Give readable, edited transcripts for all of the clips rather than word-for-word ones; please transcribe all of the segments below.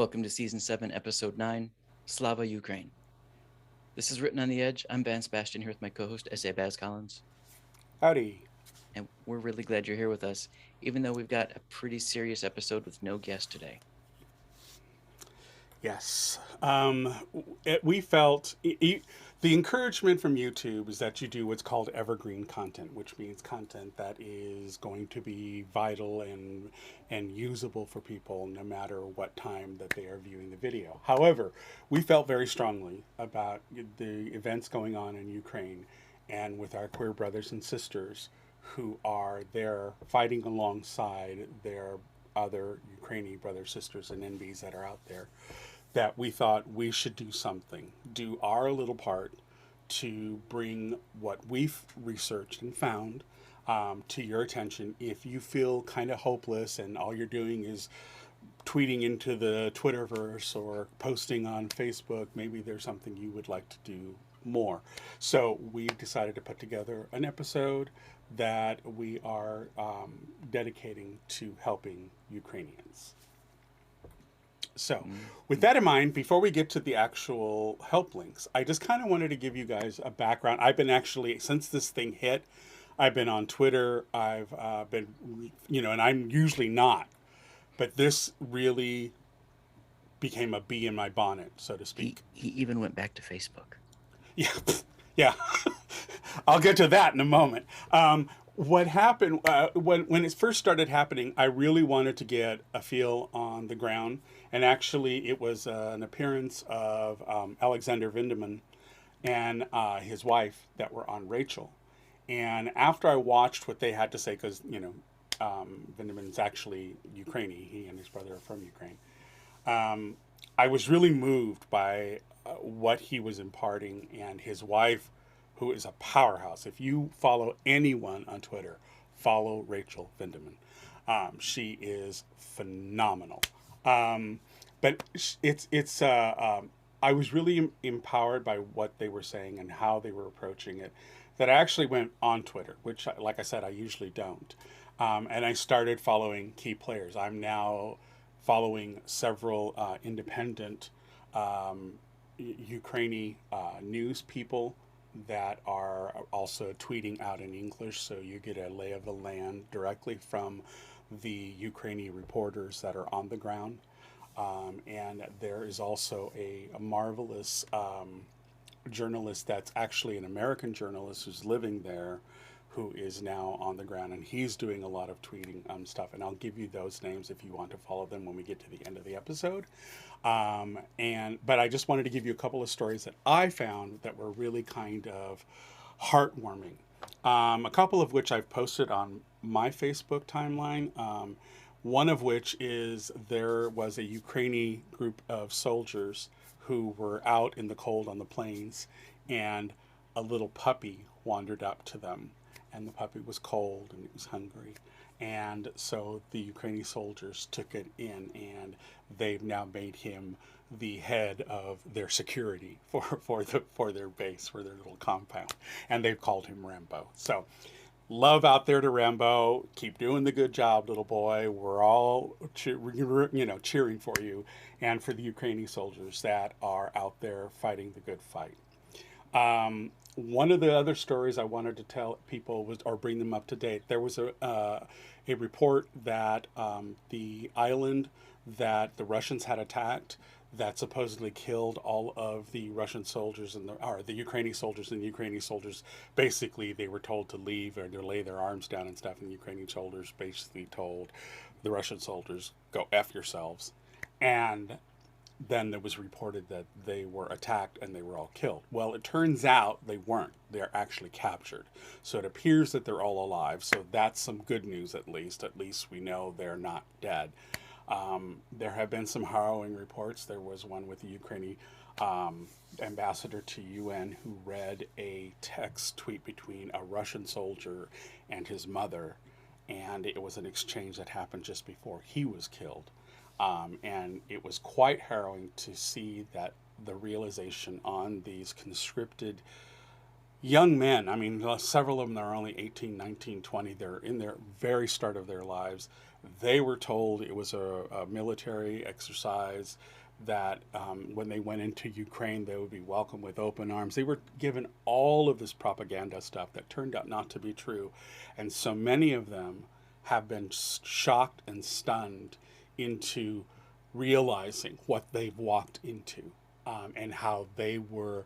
Welcome to Season 7, Episode 9, Slava Ukraine. This is Written on the Edge. I'm Van Sebastian here with my co-host, S.A. Baz Collins. Howdy. And we're really glad you're here with us, even though we've got a pretty serious episode with no guest today. Yes. We felt the encouragement from YouTube is that you do what's called evergreen content, which means content that is going to be vital and usable for people no matter what time that they are viewing the video. However, we felt very strongly about the events going on in Ukraine and with our queer brothers and sisters who are there fighting alongside their other Ukrainian brothers, sisters, and NBs that are out there, that we thought we should do something, do our little part to bring what we've researched and found to your attention. If you feel kind of hopeless and all you're doing is tweeting into the Twitterverse or posting on Facebook, maybe there's something you would like to do more. So we've decided to put together an episode that we are dedicating to helping Ukrainians. So, with that in mind, before we get to the actual help links, I just kind of wanted to give you guys a background. I've been actually, since this thing hit, I've been on Twitter. I've been, and I'm usually not, but this really became a bee in my bonnet, so to speak. He even went back to Facebook. Yeah, yeah. I'll get to that in a moment. What happened when it first started happening, I really wanted to get a feel on the ground. And actually, it was an appearance of Alexander Vindman and his wife that were on Rachel. And after I watched what they had to say, because, Vindman's actually Ukrainian, he and his brother are from Ukraine, I was really moved by what he was imparting, and his wife, who is a powerhouse. If you follow anyone on Twitter, follow Rachel Vindman. She is phenomenal. But I was really empowered by what they were saying and how they were approaching it, that I actually went on Twitter, which, like I said, I usually don't. And I started following key players. I'm now following several independent Ukrainian news people that are also tweeting out in English, so you get a lay of the land directly from the Ukrainian reporters that are on the ground. And there is also a marvelous journalist that's actually an American journalist who's living there, who is now on the ground, and he's doing a lot of tweeting stuff. And I'll give you those names if you want to follow them when we get to the end of the episode. But I just wanted to give you a couple of stories that I found that were really kind of heartwarming. A couple of which I've posted on my Facebook timeline. One of which is there was a Ukrainian group of soldiers who were out in the cold on the plains, and a little puppy wandered up to them, and the puppy was cold and it was hungry. And so the Ukrainian soldiers took it in, and they've now made him the head of their security for their base, for their little compound, and they've called him Rambo. So, love out there to Rambo. Keep doing the good job, little boy. We're all cheering for you and for the Ukrainian soldiers that are out there fighting the good fight. One of the other stories I wanted to tell people was, or bring them up to date, there was a report that the island that the Russians had attacked, that supposedly killed all of the Russian soldiers or the Ukrainian soldiers, and the Ukrainian soldiers basically, they were told to leave or to lay their arms down and stuff, and the Ukrainian soldiers basically told the Russian soldiers, go F yourselves. And then it was reported that they were attacked and they were all killed. Well, it turns out they weren't. They're actually captured. So it appears that they're all alive. So that's some good news, at least. At least we know they're not dead. There have been some harrowing reports. There was one with the Ukrainian ambassador to UN who read a text tweet between a Russian soldier and his mother, and it was an exchange that happened just before he was killed. And it was quite harrowing to see that the realization on these conscripted young men. I mean, several of them are only 18, 19, 20. They're in their very start of their lives. They were told it was a military exercise, that when they went into Ukraine, they would be welcomed with open arms. They were given all of this propaganda stuff that turned out not to be true. And so many of them have been shocked and stunned into realizing what they've walked into, and how they were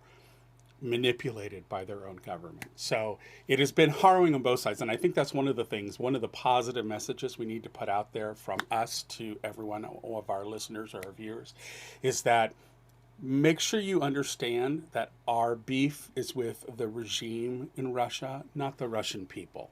manipulated by their own government. So it has been harrowing on both sides. And I think that's one of the things, one of the positive messages we need to put out there from us to everyone, all of our listeners or our viewers, is that make sure you understand that our beef is with the regime in Russia, not the Russian people.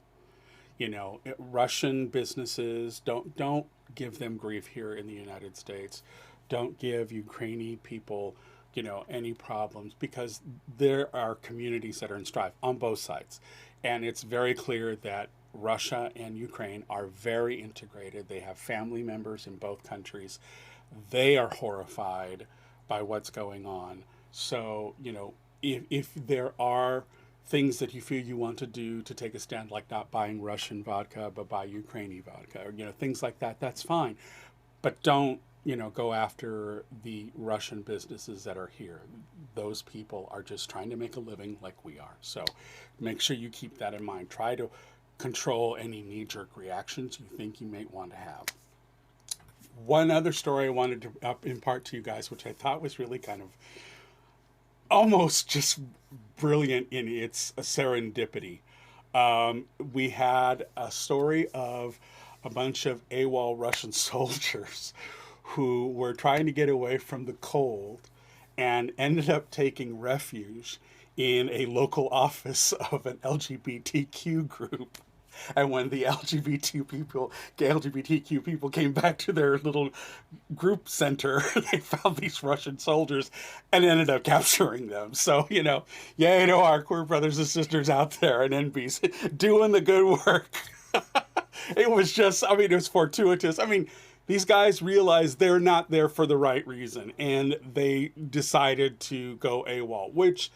You know, Russian businesses, don't give them grief here in the United States. Don't give Ukrainian people, you know, any problems, because there are communities that are in strife on both sides. And it's very clear that Russia and Ukraine are very integrated. They have family members in both countries. They are horrified by what's going on. So, you know, if there are things that you feel you want to do to take a stand, like not buying Russian vodka, but buy Ukrainian vodka, or, you know, things like that, that's fine. But don't, you know, go after the Russian businesses that are here. Those people are just trying to make a living like we are. So make sure you keep that in mind. Try to control any knee-jerk reactions you think you may want to have. One other story I wanted to impart to you guys, which I thought was really kind of almost just brilliant in its serendipity. We had a story of a bunch of AWOL Russian soldiers who were trying to get away from the cold and ended up taking refuge in a local office of an LGBTQ group. And when the LGBTQ people came back to their little group center, they found these Russian soldiers and ended up capturing them. So, you know, yay to our queer brothers and sisters out there in NBC doing the good work. It was just, I mean, it was fortuitous. I mean, these guys realized they're not there for the right reason, and they decided to go AWOL, which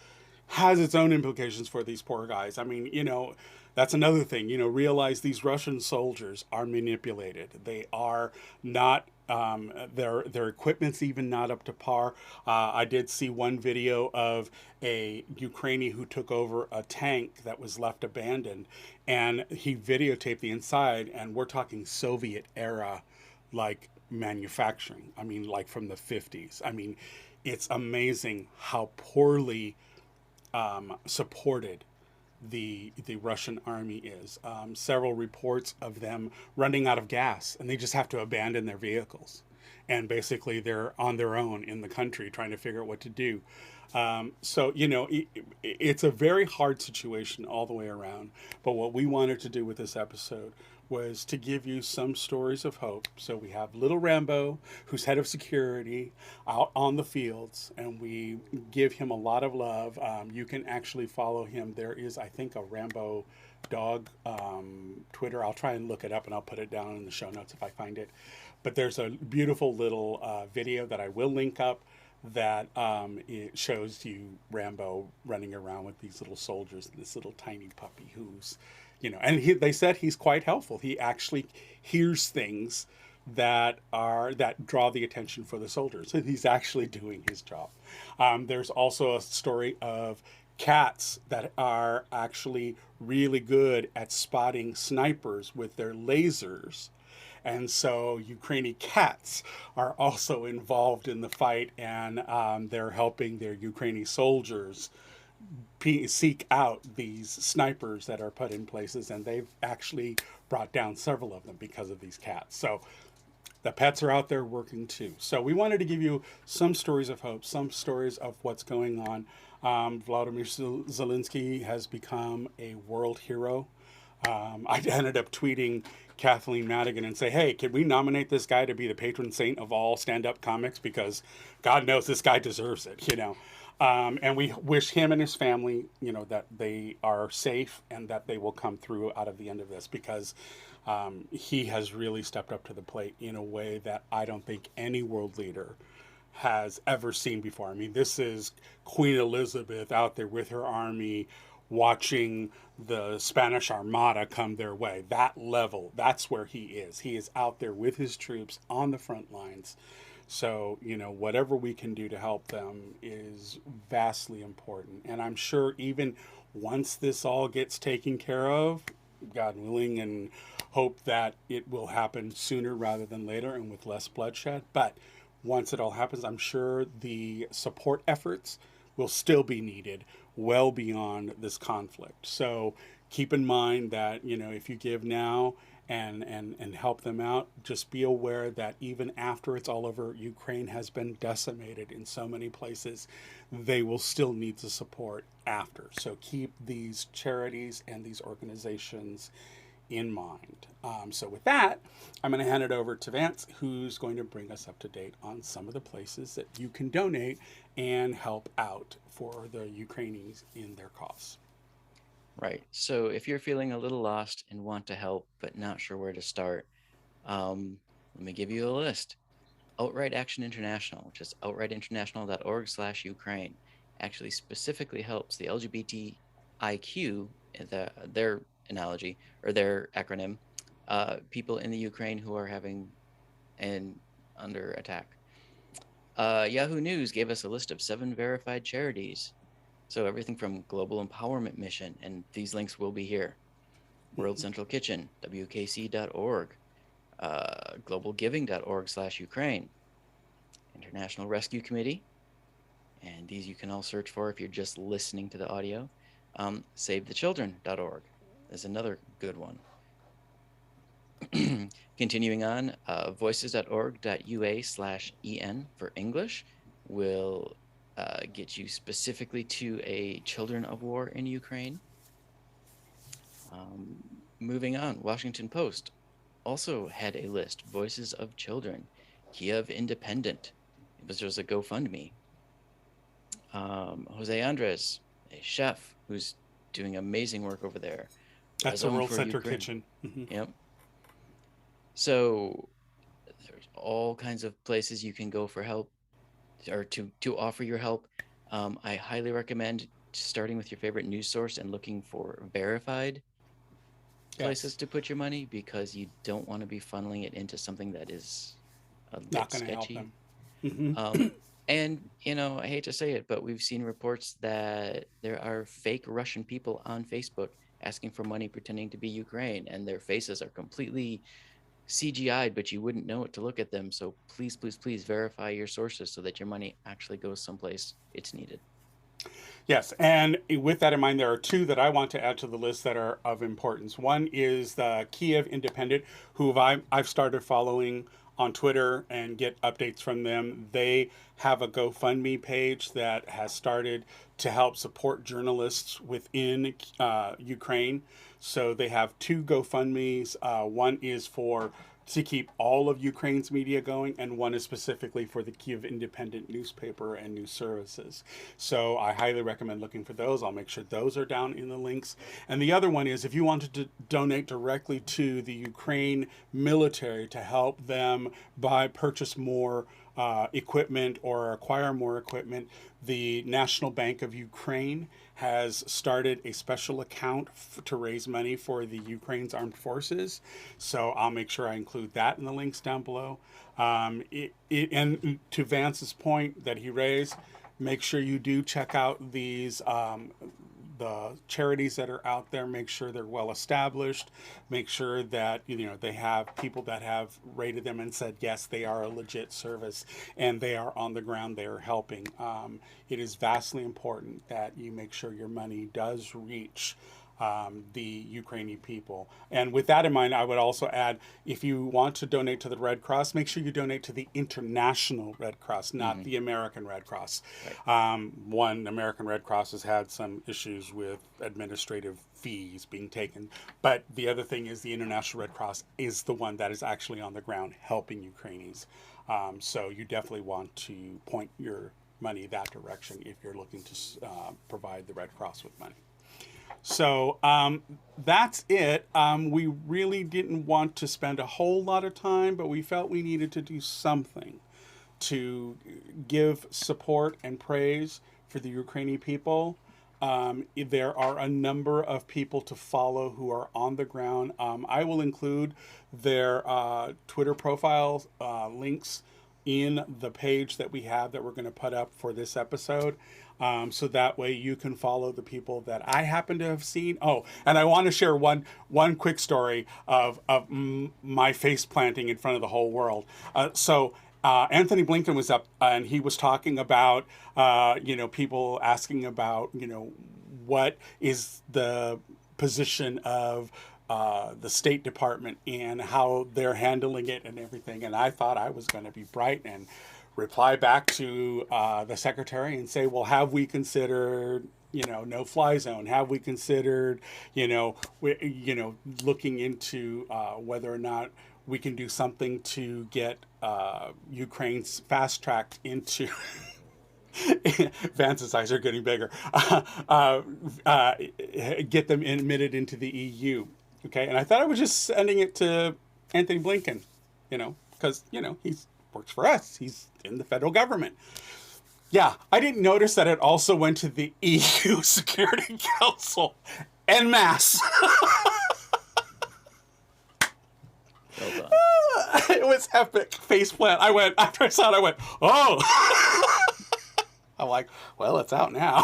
has its own implications for these poor guys. I mean, you know, that's another thing. You know, realize these Russian soldiers are manipulated. They are not. Their equipment's even not up to par. I did see one video of a Ukrainian who took over a tank that was left abandoned, and he videotaped the inside. And we're talking Soviet era, like manufacturing. I mean, like from the 50s. I mean, it's amazing how poorly supported the Russian army is. Several reports of them running out of gas, and they just have to abandon their vehicles, and basically they're on their own in the country trying to figure out what to do. So, you know, it's a very hard situation all the way around. But what we wanted to do with this episode was to give you some stories of hope. So we have little Rambo, who's head of security, out on the fields, and we give him a lot of love. You can actually follow him. There is, I think, a Rambo dog Twitter. I'll try and look it up, and I'll put it down in the show notes if I find it. But there's a beautiful little video that I will link up that it shows you Rambo running around with these little soldiers and this little tiny puppy who's, you know, and they said he's quite helpful. He actually hears things that draw the attention for the soldiers. So he's actually doing his job. There's also a story of cats that are actually really good at spotting snipers with their lasers. And so Ukrainian cats are also involved in the fight, and they're helping their Ukrainian soldiers seek out these snipers that are put in places, and they've actually brought down several of them because of these cats. So the pets are out there working too. So we wanted to give you some stories of hope, some stories of what's going on. Vladimir Zelensky has become a world hero. I ended up tweeting Kathleen Madigan and say, hey, can we nominate this guy to be the patron saint of all stand-up comics? Because God knows this guy deserves it, you know. And we wish him and his family, you know, that they are safe and that they will come through out of the end of this, because he has really stepped up to the plate in a way that I don't think any world leader has ever seen before. I mean, this is Queen Elizabeth out there with her army, watching the Spanish Armada come their way. That level, that's where he is. He is out there with his troops on the front lines. So, whatever we can do to help them is vastly important. And I'm sure even once this all gets taken care of, God willing, and hope that it will happen sooner rather than later and with less bloodshed. But once it all happens, I'm sure the support efforts will still be needed well beyond this conflict. So keep in mind that, if you give now and help them out, just be aware that even after it's all over, Ukraine has been decimated in so many places. They will still need the support after. So keep these charities and these organizations in mind. So with that, I'm going to hand it over to Vance, who's going to bring us up to date on some of the places that you can donate and help out for the Ukrainians in their cause. Right. So if you're feeling a little lost and want to help but not sure where to start, let me give you a list. Outright Action International, which is outrightinternational.org/Ukraine, actually specifically helps the LGBTIQ, their analogy or their acronym, people in the Ukraine who are having and under attack. Yahoo News gave us a list of 7 verified charities. So everything from Global Empowerment Mission, and these links will be here. World Central Kitchen, WKC.org, globalgiving.org/Ukraine, International Rescue Committee, and these you can all search for if you're just listening to the audio. SaveTheChildren.org is another good one. Continuing on, voices.org.ua/en for English will get you specifically to a children of war in Ukraine. Moving on, Washington Post also had a list, Voices of Children, Kyiv Independent. It was just a GoFundMe. Jose Andres, a chef who's doing amazing work over there. That's the World Central Kitchen. Mm-hmm. Yep. So there's all kinds of places you can go for help or to offer your help. I highly recommend starting with your favorite news source and looking for verified places to put your money, because you don't want to be funneling it into something that is a bit sketchy. And, I hate to say it, but we've seen reports that there are fake Russian people on Facebook asking for money pretending to be Ukraine, and their faces are completely CGI'd, but you wouldn't know it to look at them. So please, please, please verify your sources so that your money actually goes someplace it's needed. Yes, and with that in mind, there are 2 that I want to add to the list that are of importance. One is the Kyiv Independent, who I've started following on Twitter and get updates from them. They have a GoFundMe page that has started to help support journalists within Ukraine. So they have 2 GoFundMes. One is to keep all of Ukraine's media going, and one is specifically for the Kyiv Independent newspaper and news services. So I highly recommend looking for those. I'll make sure those are down in the links. And the other one is if you wanted to donate directly to the Ukraine military to help them purchase more equipment or acquire more equipment, the National Bank of Ukraine has started a special account to raise money for the Ukraine's armed forces. So I'll make sure I include that in the links down below. And to Vance's point that he raised, make sure you do check out these the charities that are out there. Make sure they're well established. Make sure that they have people that have rated them and said yes, they are a legit service and they are on the ground. They are helping. It is vastly important that you make sure your money does reach the Ukrainian people. And with that in mind, I would also add, if you want to donate to the Red Cross, make sure you donate to the International Red Cross, not the American Red Cross. Right. One, American Red Cross has had some issues with administrative fees being taken. But the other thing is the International Red Cross is the one that is actually on the ground helping Ukrainians. So you definitely want to point your money that direction if you're looking to provide the Red Cross with money. So that's it. We really didn't want to spend a whole lot of time, but we felt we needed to do something to give support and praise for the Ukrainian people. There are a number of people to follow who are on the ground. I will include their Twitter profiles links in the page that we have that we're going to put up for this episode. So that way you can follow the people that I happen to have seen. Oh, and I want to share one quick story of my face planting in front of the whole world. Anthony Blinken was up and he was talking about, people asking about, what is the position of the State Department and how they're handling it and everything. And I thought I was going to be bright and reply back to the secretary and say, well, have we considered, no-fly zone? Have we considered, looking into whether or not we can do something to get Ukraine's fast-tracked into... Vance's eyes are getting bigger. Get them admitted into the EU. Okay, and I thought I was just sending it to Anthony Blinken, because, he works for us. He's in the federal government. Yeah, I didn't notice that it also went to the EU Security Council en masse. Well done. It was epic. Faceplant. After I saw it, I went, oh. I'm like, well, it's out now.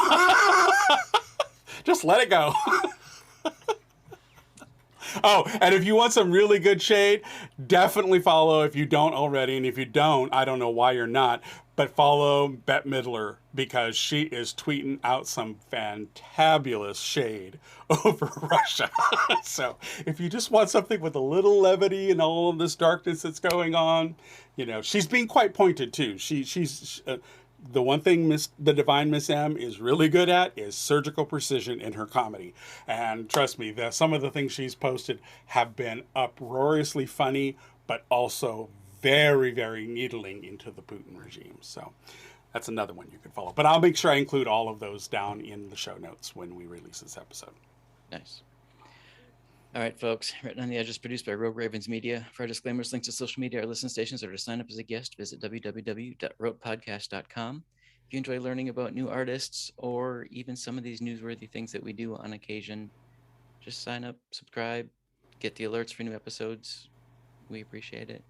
Just let it go. Oh, and if you want some really good shade, definitely follow if you don't already. And if you don't, I don't know why you're not, but follow Bette Midler because she is tweeting out some fantabulous shade over Russia. So if you just want something with a little levity and all of this darkness that's going on, she's being quite pointed too. She's the one thing the divine Miss M is really good at is surgical precision in her comedy. And trust me, some of the things she's posted have been uproariously funny, but also very, very needling into the Putin regime. So that's another one you can follow. But I'll make sure I include all of those down in the show notes when we release this episode. Nice. All right, folks. Written on the Edge is produced by Rogue Ravens Media. For our disclaimers, links to social media, or listen stations, or to sign up as a guest, visit www.rotepodcast.com. If you enjoy learning about new artists or even some of these newsworthy things that we do on occasion, just sign up, subscribe, get the alerts for new episodes. We appreciate it.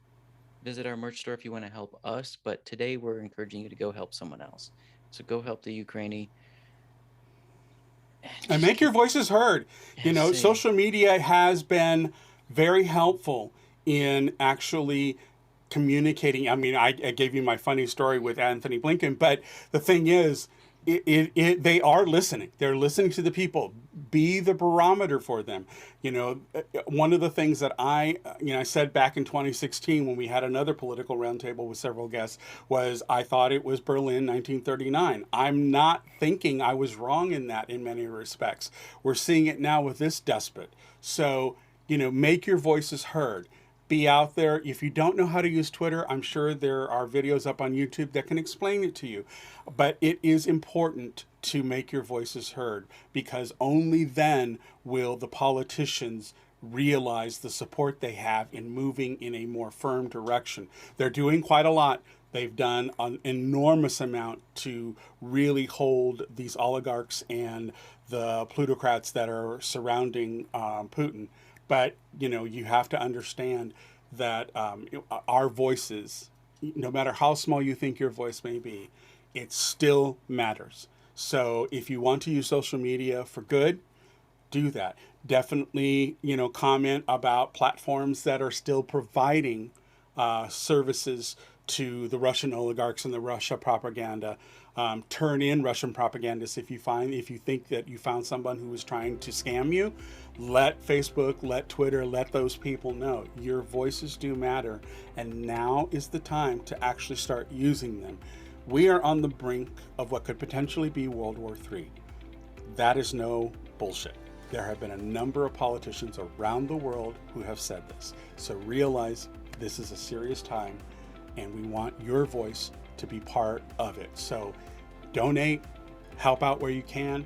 Visit our merch store if you want to help us, but today we're encouraging you to go help someone else. So go help the Ukraini. And make your voices heard. Social media has been very helpful in actually communicating. I mean, I gave you my funny story with Anthony Blinken, but the thing is, they are listening. They're listening to the people. Be the barometer for them. One of the things that I said back in 2016 when we had another political roundtable with several guests was I thought it was Berlin 1939. I'm not thinking I was wrong in that in many respects. We're seeing it now with this despot. So, make your voices heard. Be out there. If you don't know how to use Twitter, I'm sure there are videos up on YouTube that can explain it to you. But it is important to make your voices heard because only then will the politicians realize the support they have in moving in a more firm direction. They're doing quite a lot. They've done an enormous amount to really hold these oligarchs and the plutocrats that are surrounding Putin. But, you have to understand that our voices, no matter how small you think your voice may be, it still matters. So if you want to use social media for good, do that. Definitely, comment about platforms that are still providing services to the Russian oligarchs and the Russia propaganda. Turn in Russian propagandists if you think that you found someone who was trying to scam you. Let Facebook, let Twitter, let those people know your voices do matter, and now is the time to actually start using them. We are on the brink of what could potentially be World War III. That is no bullshit. There have been a number of politicians around the world who have said this. So realize this is a serious time, and we want your voice to be part of it. So donate, help out where you can,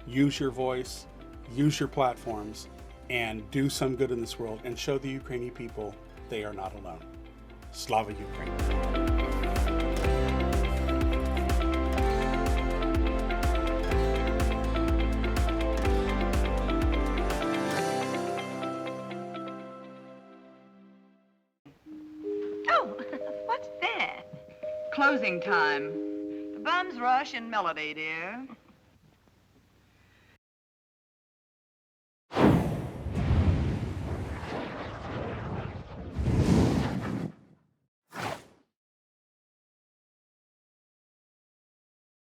use your voice, use your platforms, and do some good in this world and show the Ukrainian people they are not alone. Slava Ukraini. Closing time. The bums rush in melody, dear.